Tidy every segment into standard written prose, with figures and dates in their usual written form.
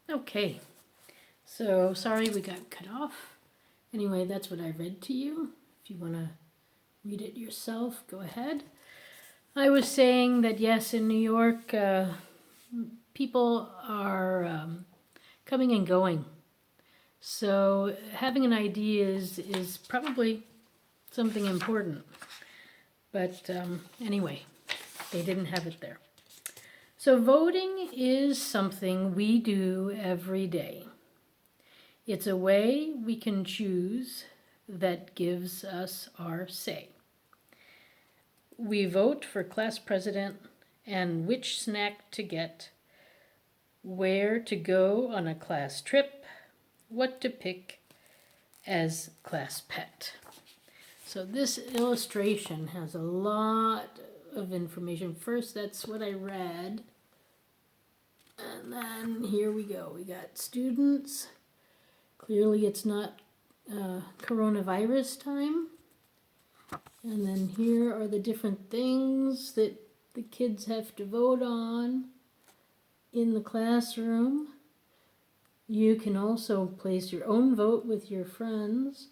Okay, so sorry we got cut off. Anyway, that's what I read to you. If you want to read it yourself, go ahead. I was saying that yes, in New York, people are coming and going. So having an ID is probably something important. But anyway, they didn't have it there. So voting is something we do every day. It's a way we can choose that gives us our say. We vote for class president and which snack to get, where to go on a class trip, what to pick as class pet. So this illustration has a lot of information. First, that's what I read. And then here we go. We got students. Clearly it's not coronavirus time. And then here are the different things that the kids have to vote on in the classroom. You can also place your own vote with your friends.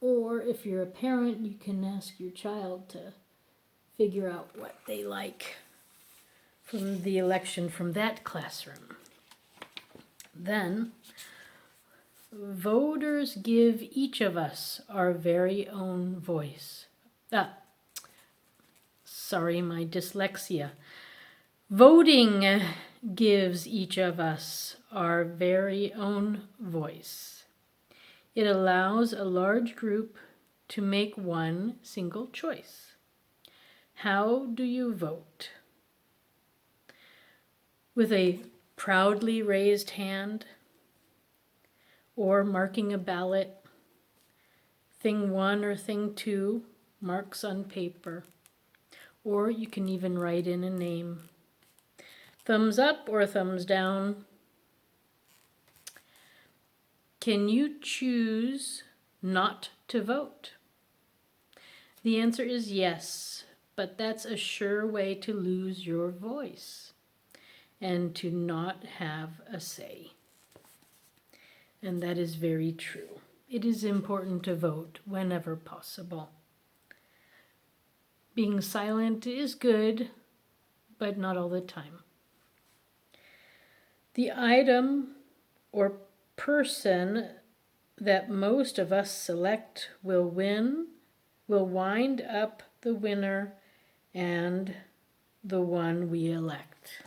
Or if you're a parent, you can ask your child to figure out what they like from the election from that classroom. Then, voters give each of us our very own voice. Sorry, my dyslexia. Voting gives each of us our very own voice. It allows a large group to make one single choice. How do you vote? With a proudly raised hand, or marking a ballot, thing 1 or thing 2, marks on paper, or you can even write in a name. Thumbs up or thumbs down. Can you choose not to vote? The answer is yes, but that's a sure way to lose your voice and to not have a say. And that is very true. It is important to vote whenever possible. Being silent is good, but not all the time. The item or person that most of us select will wind up the winner and the one we elect.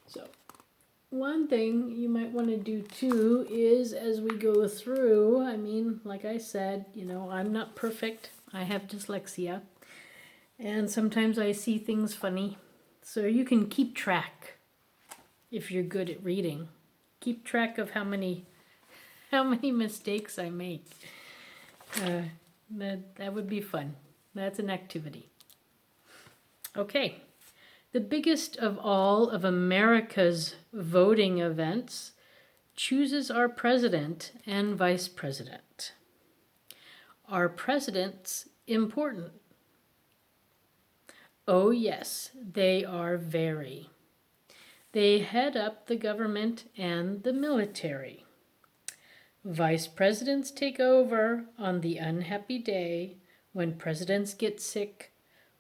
So, one thing you might want to do too is as we go through, like I said, I'm not perfect. I have dyslexia. And sometimes I see things funny. So you can keep track if you're good at reading. Keep track of how many mistakes I make. That would be fun. That's an activity. Okay. The biggest of all of America's voting events chooses our president and vice president. Are presidents important? Oh yes, they are very. They head up the government and the military. Vice presidents take over on the unhappy day when presidents get sick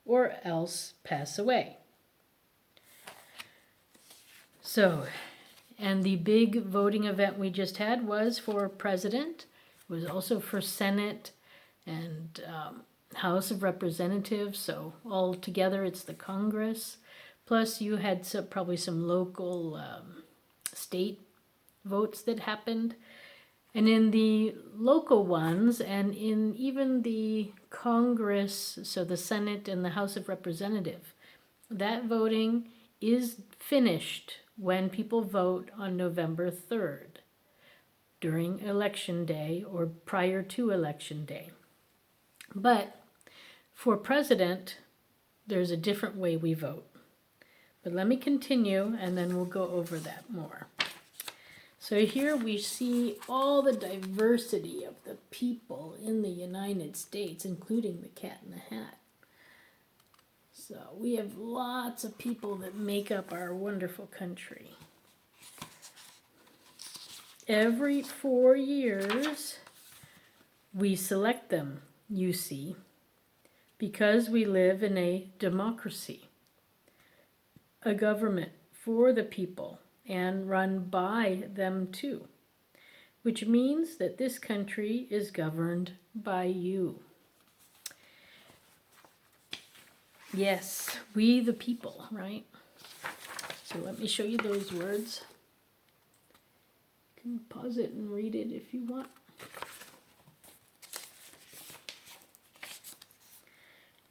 or else pass away. So, and the big voting event we just had was for president. It was also for Senate and House of Representatives, so all together it's the Congress. Plus you had probably some local state votes that happened. And in the local ones and in even the Congress, so the Senate and the House of Representatives, that voting is finished when people vote on November 3rd during Election Day or prior to Election Day. But for president, there's a different way we vote. But let me continue and then we'll go over that more. So here we see all the diversity of the people in the United States, including the Cat in the Hat. So we have lots of people that make up our wonderful country. Every 4 years, we select them, you see, because we live in a democracy, a government for the people and run by them too, which means that this country is governed by you. Yes, we the people, right? So let me show you those words. You can pause it and read it if you want.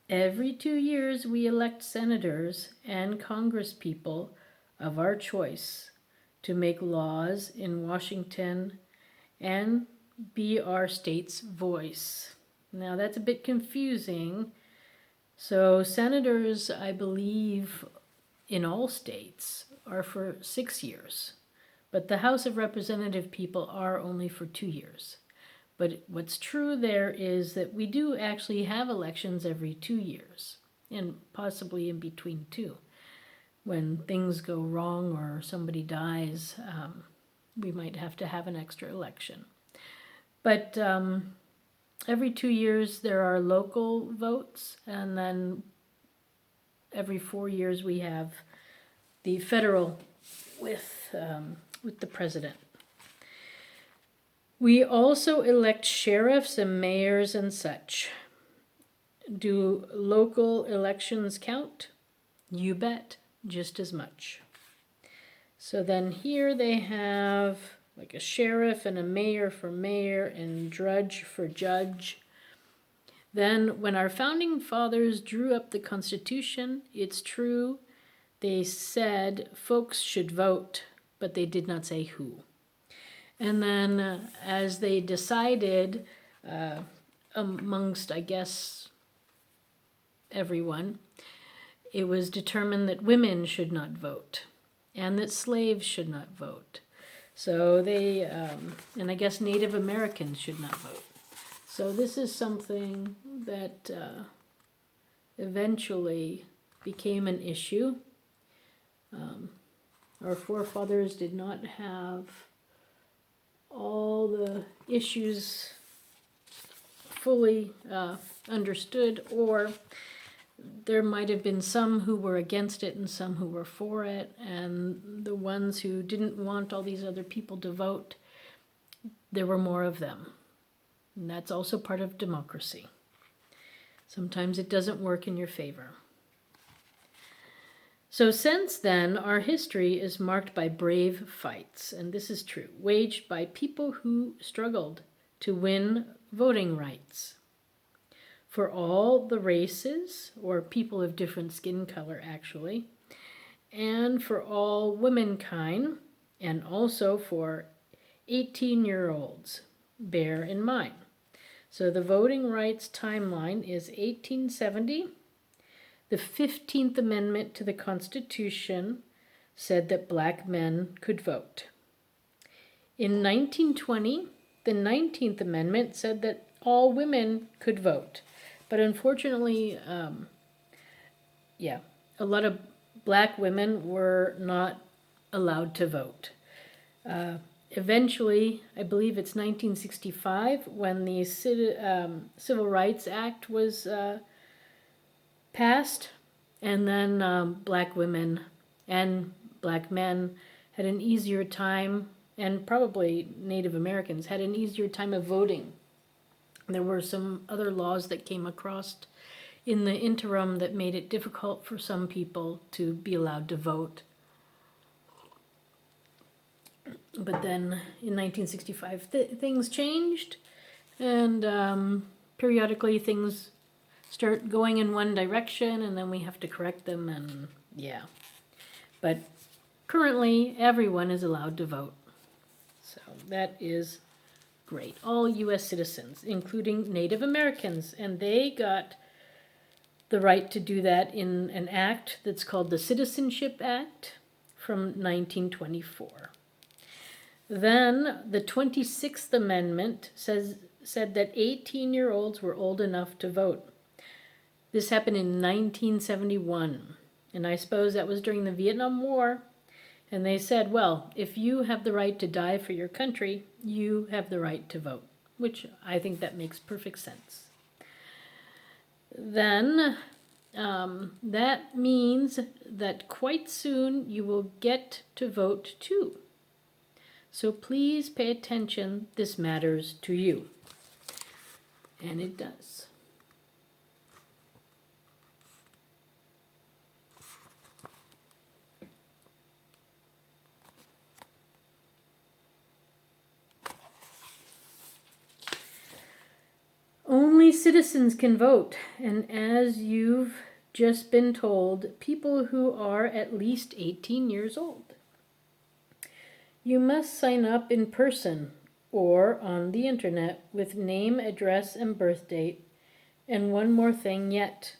Every 2 years we elect senators and congresspeople of our choice to make laws in Washington and be our state's voice. Now that's a bit confusing. So senators, I believe, in all states are for 6 years, but the House of Representative people are only for 2 years. But what's true there is that we do actually have elections every 2 years, and possibly in between too. When things go wrong or somebody dies, we might have to have an extra election. But every 2 years there are local votes, and then every 4 years we have the federal with the president. We also elect sheriffs and mayors and such. Do local elections count? You bet, just as much. So then here they have like a sheriff and a mayor for mayor and judge for judge. Then when our founding fathers drew up the Constitution, it's true, they said folks should vote, but they did not say who. And then as they decided, amongst, I guess, everyone, it was determined that women should not vote and that slaves should not vote. So they, and I guess Native Americans should not vote. So this is something that eventually became an issue. Our forefathers did not have all the issues fully understood, or there might have been some who were against it and some who were for it, and the ones who didn't want all these other people to vote, there were more of them. And that's also part of democracy. Sometimes it doesn't work in your favor. So since then, our history is marked by brave fights, and this is true, waged by people who struggled to win voting rights for all the races, or people of different skin color actually, and for all womankind, and also for 18-year-olds, bear in mind. So the voting rights timeline is 1870. The 15th Amendment to the Constitution said that black men could vote. In 1920, the 19th Amendment said that all women could vote. But unfortunately, a lot of black women were not allowed to vote. Eventually, I believe it's 1965, when the Civil Rights Act was passed, and then black women and black men had an easier time, and probably Native Americans had an easier time of voting. There were some other laws that came across in the interim that made it difficult for some people to be allowed to vote. But then in 1965 things changed, and periodically things start going in one direction, and then we have to correct them, and yeah. But currently everyone is allowed to vote. So that is great. All U.S. citizens, including Native Americans, and they got the right to do that in an act that's called the Citizenship Act from 1924. Then the 26th Amendment said that 18-year-olds were old enough to vote. This happened in 1971, and I suppose that was during the Vietnam War. And they said, well, if you have the right to die for your country, you have the right to vote, which I think that makes perfect sense. Then that means that quite soon you will get to vote too. So please pay attention, this matters to you. And it does. Only citizens can vote, and as you've just been told, people who are at least 18 years old. You must sign up in person or on the internet with name, address, and birth date. And one more thing yet.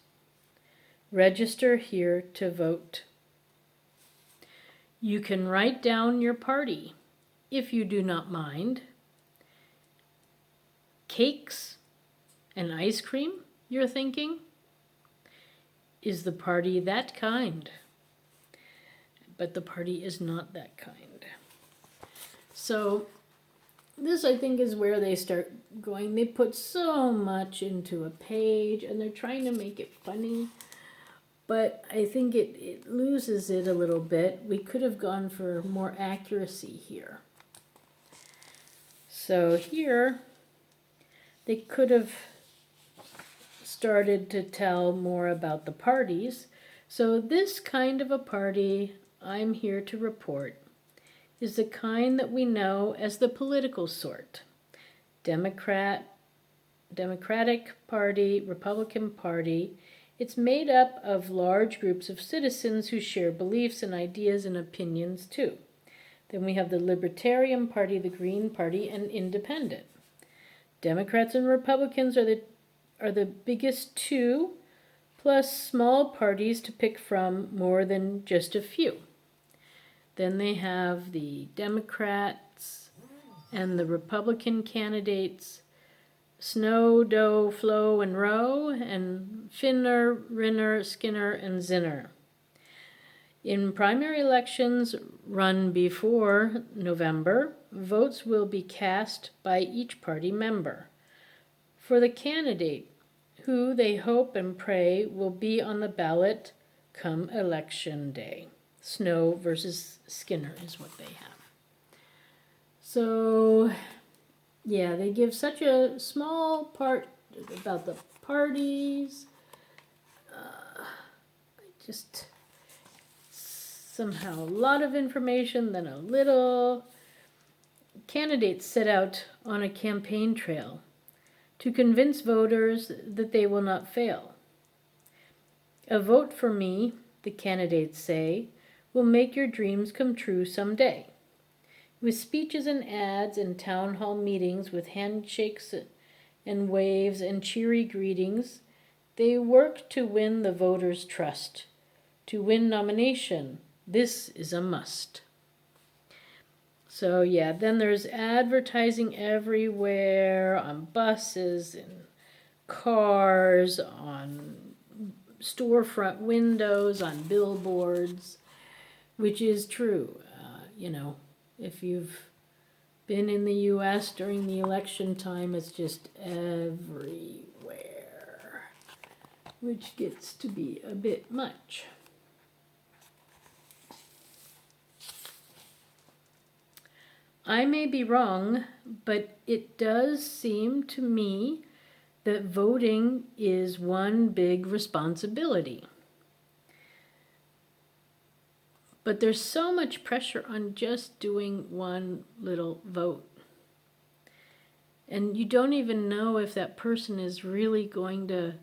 Register here to vote. You can write down your party, if you do not mind. Cakes and ice cream, you're thinking? Is the party that kind? But the party is not that kind. So this, I think, is where they start going. They put so much into a page, and they're trying to make it funny. But I think it loses it a little bit. We could have gone for more accuracy here. So here, they could have started to tell more about the parties. So this kind of a party, I'm here to report, is the kind that we know as the political sort. Democratic Party, Republican Party. It's made up of large groups of citizens who share beliefs and ideas and opinions too. Then we have the Libertarian Party, the Green Party, and Independent. Democrats and Republicans are the biggest two, plus small parties to pick from, more than just a few. Then they have the Democrats and the Republican candidates, Snow, Doe, Flo, and Rowe, and Finner, Rinner, Skinner, and Zinner. In primary elections run before November, votes will be cast by each party member for the candidate who they hope and pray will be on the ballot come election day. Snow versus Skinner is what they have. So, yeah, they give such a small part about the parties. Just somehow a lot of information, then a little. Candidates set out on a campaign trail to convince voters that they will not fail. A vote for me, the candidates say, will make your dreams come true someday. With speeches and ads and town hall meetings with handshakes and waves and cheery greetings, they work to win the voters' trust. To win nomination, this is a must. So yeah, then there's advertising everywhere, on buses and cars, on storefront windows, on billboards, which is true. If you've been in the U.S. during the election time, it's just everywhere, which gets to be a bit much. I may be wrong, but it does seem to me that voting is one big responsibility. But there's so much pressure on just doing one little vote. And you don't even know if that person is really going to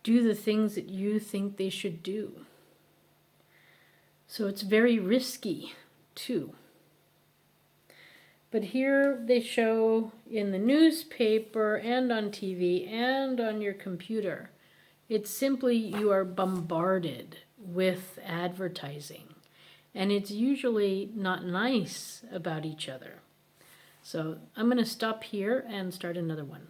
do the things that you think they should do. So it's very risky, too. But here they show in the newspaper and on TV and on your computer, it's simply you are bombarded with advertising. And it's usually not nice about each other. So I'm going to stop here and start another one.